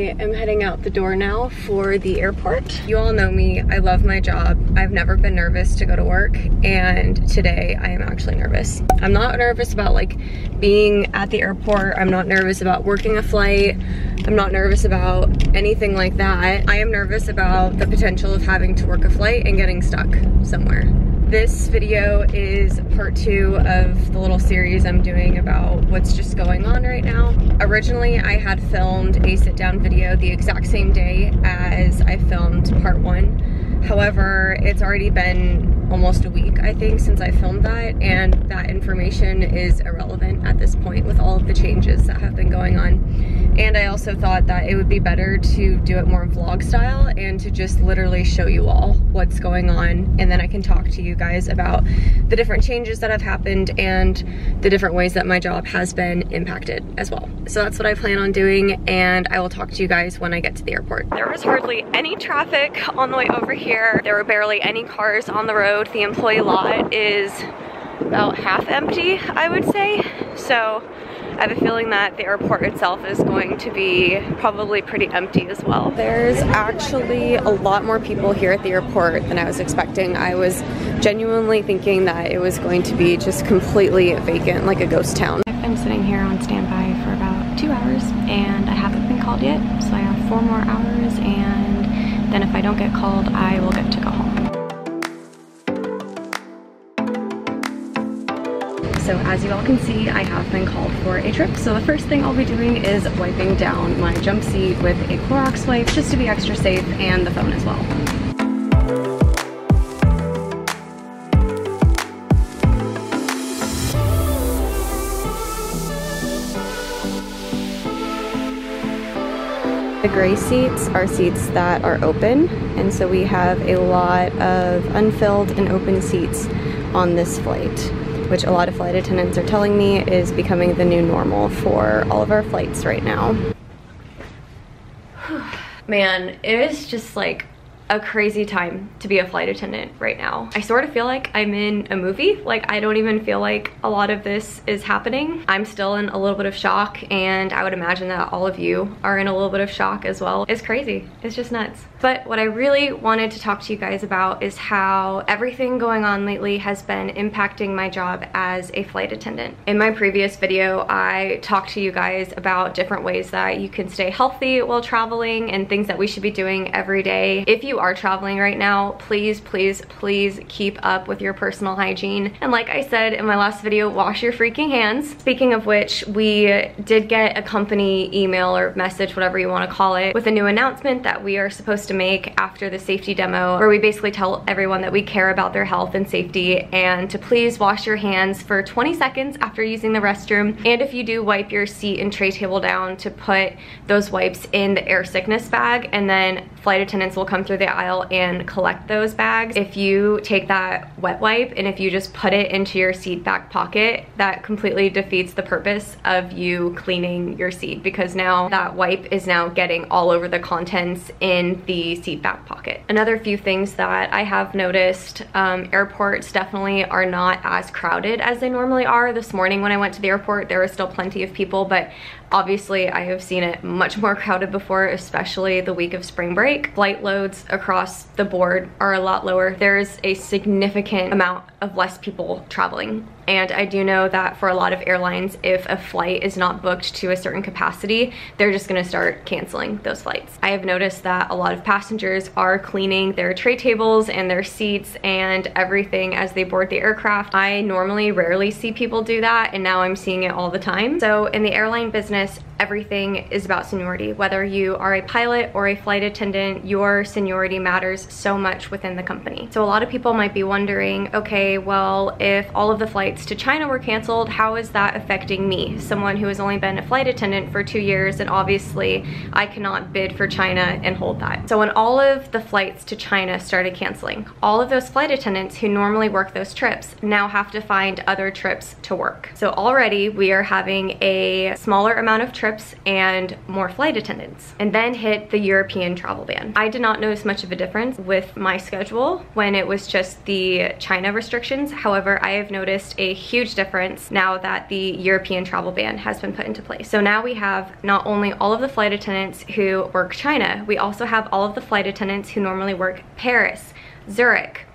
am heading out the door now for the airport. You all know me, I love my job. I've never been nervous to go to work, and today I am actually nervous. I'm not nervous about like being at the airport. I'm not nervous about working a flight. I'm not nervous about anything like that. I am nervous about the potential of having to work a flight and getting stuck somewhere. This video is part 2 of the little series I'm doing about what's just going on right now. Originally, I had filmed a sit-down video the exact same day as I filmed part 1. However, it's already been almost a week, I think, since I filmed that, and that information is irrelevant at this point with all of the changes that have been going on. And I also thought that it would be better to do it more vlog style and to just literally show you all what's going on, and then I can talk to you guys about the different changes that have happened and the different ways that my job has been impacted as well. So that's what I plan on doing, and I will talk to you guys when I get to the airport. There was hardly any traffic on the way over here. There were barely any cars on the road. The employee lot is about half empty, I would say. So I have a feeling that the airport itself is going to be probably pretty empty as well. There's actually a lot more people here at the airport than I was expecting. I was genuinely thinking that it was going to be just completely vacant, like a ghost town. I've been sitting here on standby for about 2 hours and I haven't been called yet, so I have 4 more hours, and then if I don't get called, I will get to go home. So as you all can see, I have been called for a trip. So the first thing I'll be doing is wiping down my jump seat with a Clorox wipe just to be extra safe, and the phone as well. The gray seats are seats that are open, and so we have a lot of unfilled and open seats on this flight, which a lot of flight attendants are telling me is becoming the new normal for all of our flights right now. Man, it is just like a crazy time to be a flight attendant right now. I sort of feel like I'm in a movie. Like, I don't even feel like a lot of this is happening. I'm still in a little bit of shock, and I would imagine that all of you are in a little bit of shock as well. It's crazy. It's just nuts. But what I really wanted to talk to you guys about is how everything going on lately has been impacting my job as a flight attendant. In my previous video, I talked to you guys about different ways that you can stay healthy while traveling and things that we should be doing every day. If you are traveling right now, please, please, please keep up with your personal hygiene. And like I said in my last video, wash your freaking hands. Speaking of which, we did get a company email or message, whatever you want to call it, with a new announcement that we are supposed to make after the safety demo, where we basically tell everyone that we care about their health and safety and to please wash your hands for 20 seconds after using the restroom. And if you do wipe your seat and tray table down, to put those wipes in the air sickness bag, and then flight attendants will come through the aisle and collect those bags. If you take that wet wipe and if you just put it into your seat back pocket, that completely defeats the purpose of you cleaning your seat, because now that wipe is now getting all over the contents in the seat back pocket. Another few things that I have noticed, airports definitely are not as crowded as they normally are. This morning when I went to the airport, there was still plenty of people, but obviously I have seen it much more crowded before, especially the week of spring break. Flight loads across the board are a lot lower. There's a significant amount of less people traveling. And I do know that for a lot of airlines, if a flight is not booked to a certain capacity, they're just gonna start canceling those flights. I have noticed that a lot of passengers are cleaning their tray tables and their seats and everything as they board the aircraft. I normally rarely see people do that, and now I'm seeing it all the time. So in the airline business, everything is about seniority. Whether you are a pilot or a flight attendant, your seniority matters so much within the company. So a lot of people might be wondering, okay, well, if all of the flights to China were canceled, how is that affecting me? Someone who has only been a flight attendant for 2 years, and obviously I cannot bid for China and hold that. So when all of the flights to China started canceling, all of those flight attendants who normally work those trips now have to find other trips to work. So already we are having a smaller amount of trips and more flight attendants. And then hit the European travel ban. I did not notice much of a difference with my schedule when it was just the China restrictions. However, I have noticed a huge difference now that the European travel ban has been put into place. So now we have not only all of the flight attendants who work China, we also have all of the flight attendants who normally work Paris, Zurich,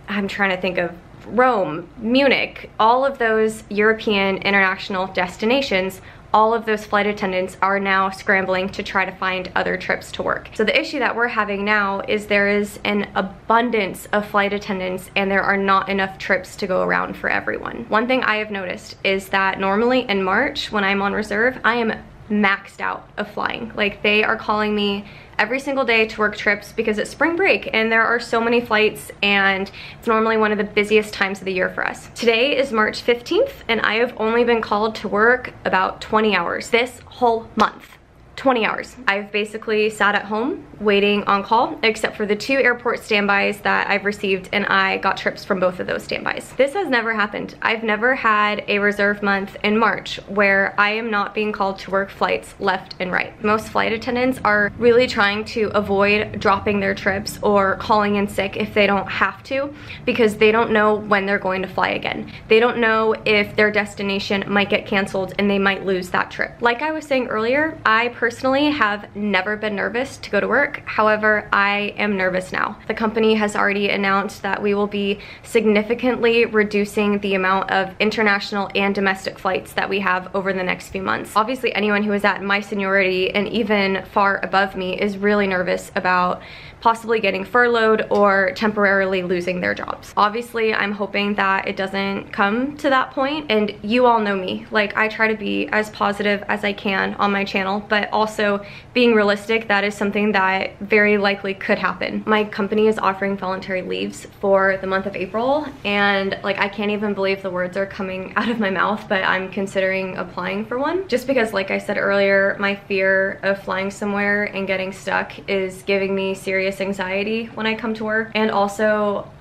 I'm trying to think of Rome, Munich, all of those European international destinations. All of those flight attendants are now scrambling to try to find other trips to work. So the issue that we're having now is there is an abundance of flight attendants and there are not enough trips to go around for everyone. One thing I have noticed is that normally in March when I'm on reserve, I am maxed out of flying. Like, they are calling me every single day to work trips because it's spring break and there are so many flights and it's normally one of the busiest times of the year for us. Today is March 15th and I have only been called to work about 20 hours this whole month. 20 hours. I've basically sat at home waiting on call, except for the 2 airport standbys that I've received, and I got trips from both of those standbys. This has never happened. I've never had a reserve month in March where I am not being called to work flights left and right. Most flight attendants are really trying to avoid dropping their trips or calling in sick if they don't have to, because they don't know when they're going to fly again. They don't know if their destination might get canceled and they might lose that trip. Like I was saying earlier, I personally have never been nervous to go to work. However, I am nervous now. The company has already announced that we will be significantly reducing the amount of international and domestic flights that we have over the next few months. Obviously, anyone who is at my seniority and even far above me is really nervous about possibly getting furloughed or temporarily losing their jobs. Obviously, I'm hoping that it doesn't come to that point, and you all know me. Like, I try to be as positive as I can on my channel, but also being realistic, that is something that very likely could happen. My company is offering voluntary leaves for the month of April, and like, I can't even believe the words are coming out of my mouth, but I'm considering applying for one. Just because, like I said earlier, my fear of flying somewhere and getting stuck is giving me serious anxiety when I come to work. And also,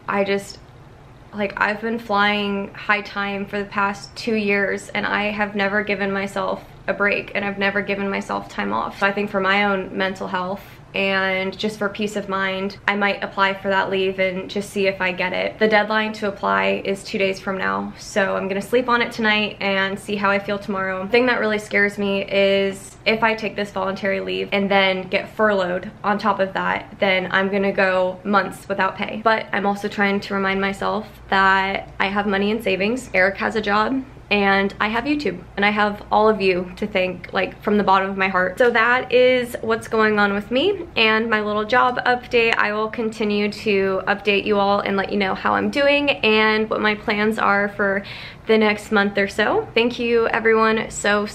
I've been flying high time for the past 2 years and I have never given myself a break and I've never given myself time off. So I think for my own mental health and just for peace of mind, I might apply for that leave and just see if I get it. The deadline to apply is 2 days from now, so I'm gonna sleep on it tonight and see how I feel tomorrow. The thing that really scares me is if I take this voluntary leave and then get furloughed on top of that, then I'm gonna go months without pay. But I'm also trying to remind myself that I have money in savings, Eric has a job, and I have YouTube, and I have all of you to thank, like, from the bottom of my heart. So that is what's going on with me and my little job update. I will continue to update you all and let you know how I'm doing and what my plans are for the next month or so. Thank you everyone so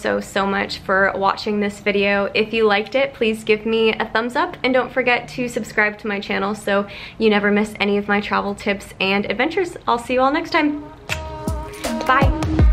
much for watching this video. If you liked it, please give me a thumbs up and don't forget to subscribe to my channel so you never miss any of my travel tips and adventures. I'll see you all next time. Bye.